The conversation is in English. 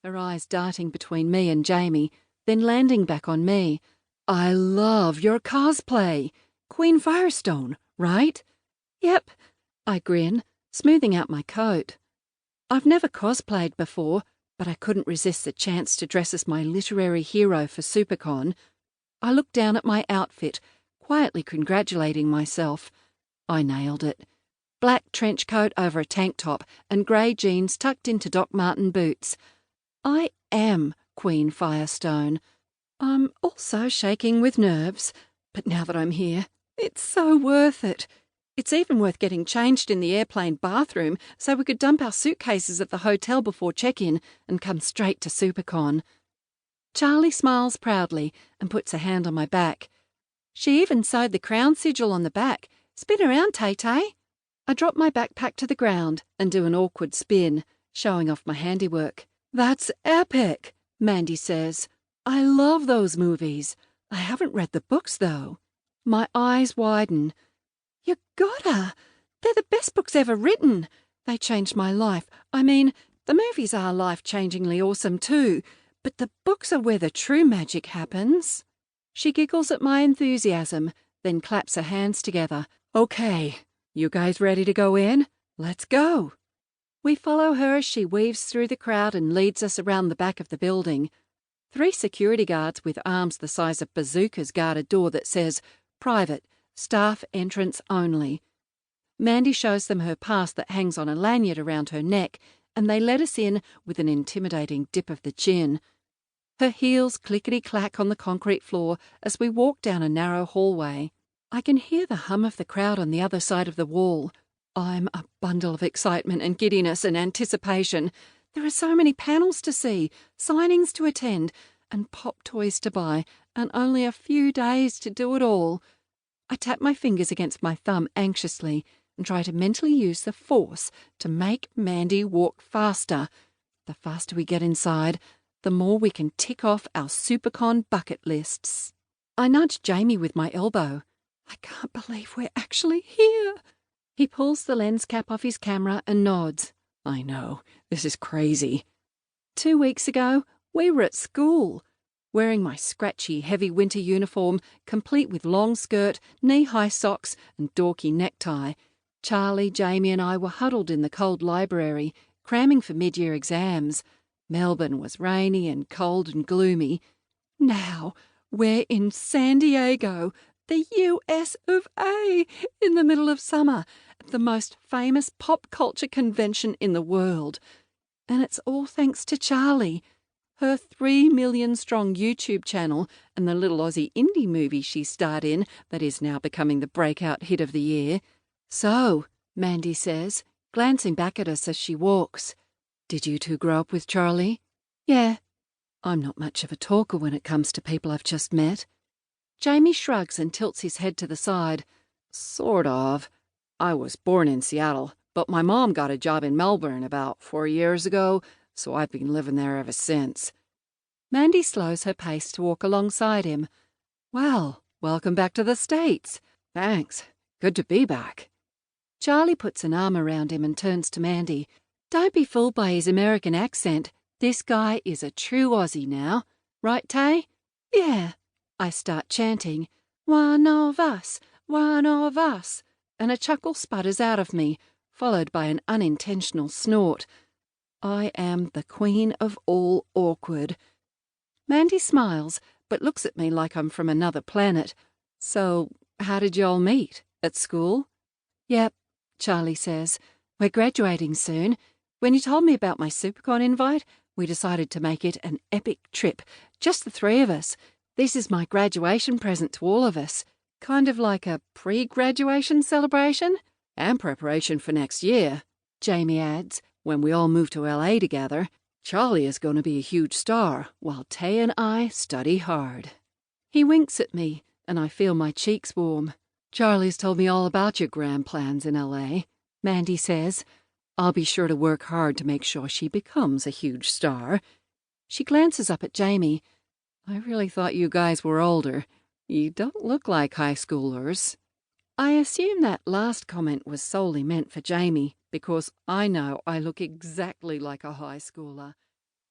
her eyes darting between me and Jamie, then landing back on me. I love your cosplay. Queen Firestone, right? Yep, I grin, smoothing out my coat. I've never cosplayed before, but I couldn't resist the chance to dress as my literary hero for SupaCon. I looked down at my outfit, quietly congratulating myself. I nailed it. Black trench coat over a tank top and grey jeans tucked into Doc Marten boots. I am Queen Firestone. I'm also shaking with nerves, but now that I'm here, it's so worth it. It's even worth getting changed in the airplane bathroom so we could dump our suitcases at the hotel before check-in and come straight to SupaCon. Charlie smiles proudly and puts a hand on my back. She even sewed the crown sigil on the back. Spin around, Tay-Tay. I drop my backpack to the ground and do an awkward spin, showing off my handiwork. That's epic, Mandy says. I love those movies. I haven't read the books, though. My eyes widen. You gotta. They're the best books ever written. They changed my life. I mean, the movies are life-changingly awesome too, but the books are where the true magic happens. She giggles at my enthusiasm, then claps her hands together. Okay, you guys ready to go in? Let's go. We follow her as she weaves through the crowd and leads us around the back of the building. 3 security guards with arms the size of bazookas guard a door that says, Private, Staff Entrance Only. Mandy shows them her pass that hangs on a lanyard around her neck, and they let us in with an intimidating dip of the chin. Her heels clickety-clack on the concrete floor as we walk down a narrow hallway. I can hear the hum of the crowd on the other side of the wall. I'm a bundle of excitement and giddiness and anticipation. There are so many panels to see, signings to attend, and pop toys to buy, and only a few days to do it all. I tap my fingers against my thumb anxiously and try to mentally use the force to make Mandy walk faster. The faster we get inside, the more we can tick off our SupaCon bucket lists. I nudge Jamie with my elbow. I can't believe we're actually here. He pulls the lens cap off his camera and nods. I know, this is crazy. 2 weeks ago, we were at school, wearing my scratchy, heavy winter uniform, complete with long skirt, knee-high socks, and dorky necktie. Charlie, Jamie, and I were huddled in the cold library, cramming for mid-year exams. Melbourne was rainy and cold and gloomy. Now we're in San Diego, the US of A, in the middle of summer, at the most famous pop culture convention in the world. And it's all thanks to Charlie. Her 3 million-strong YouTube channel and the little Aussie indie movie she starred in that is now becoming the breakout hit of the year. So, Mandy says, glancing back at us as she walks, did you two grow up with Charlie? Yeah. I'm not much of a talker when it comes to people I've just met. Jamie shrugs and tilts his head to the side. Sort of. I was born in Seattle, but my mom got a job in Melbourne about 4 years ago, so I've been living there ever since. Mandy slows her pace to walk alongside him. Well, welcome back to the States. Thanks. Good to be back. Charlie puts an arm around him and turns to Mandy. Don't be fooled by his American accent. This guy is a true Aussie now. Right, Tay? Yeah. I start chanting, one of us, and a chuckle sputters out of me, followed by an unintentional snort. I am the queen of all awkward. Mandy smiles, but looks at me like I'm from another planet. So, how did y'all meet? At school? Yep, Charlie says. We're graduating soon. When you told me about my SupaCon invite, we decided to make it an epic trip, just the 3 of us. This is my graduation present to all of us. Kind of like a pre-graduation celebration? And preparation for next year, Jamie adds, when we all move to LA together. Charlie is going to be a huge star, while Tay and I study hard. He winks at me, and I feel my cheeks warm. Charlie's told me all about your grand plans in LA, Mandy says. I'll be sure to work hard to make sure she becomes a huge star. She glances up at Jamie. I really thought you guys were older. You don't look like high schoolers. I assume that last comment was solely meant for Jamie, because I know I look exactly like a high schooler.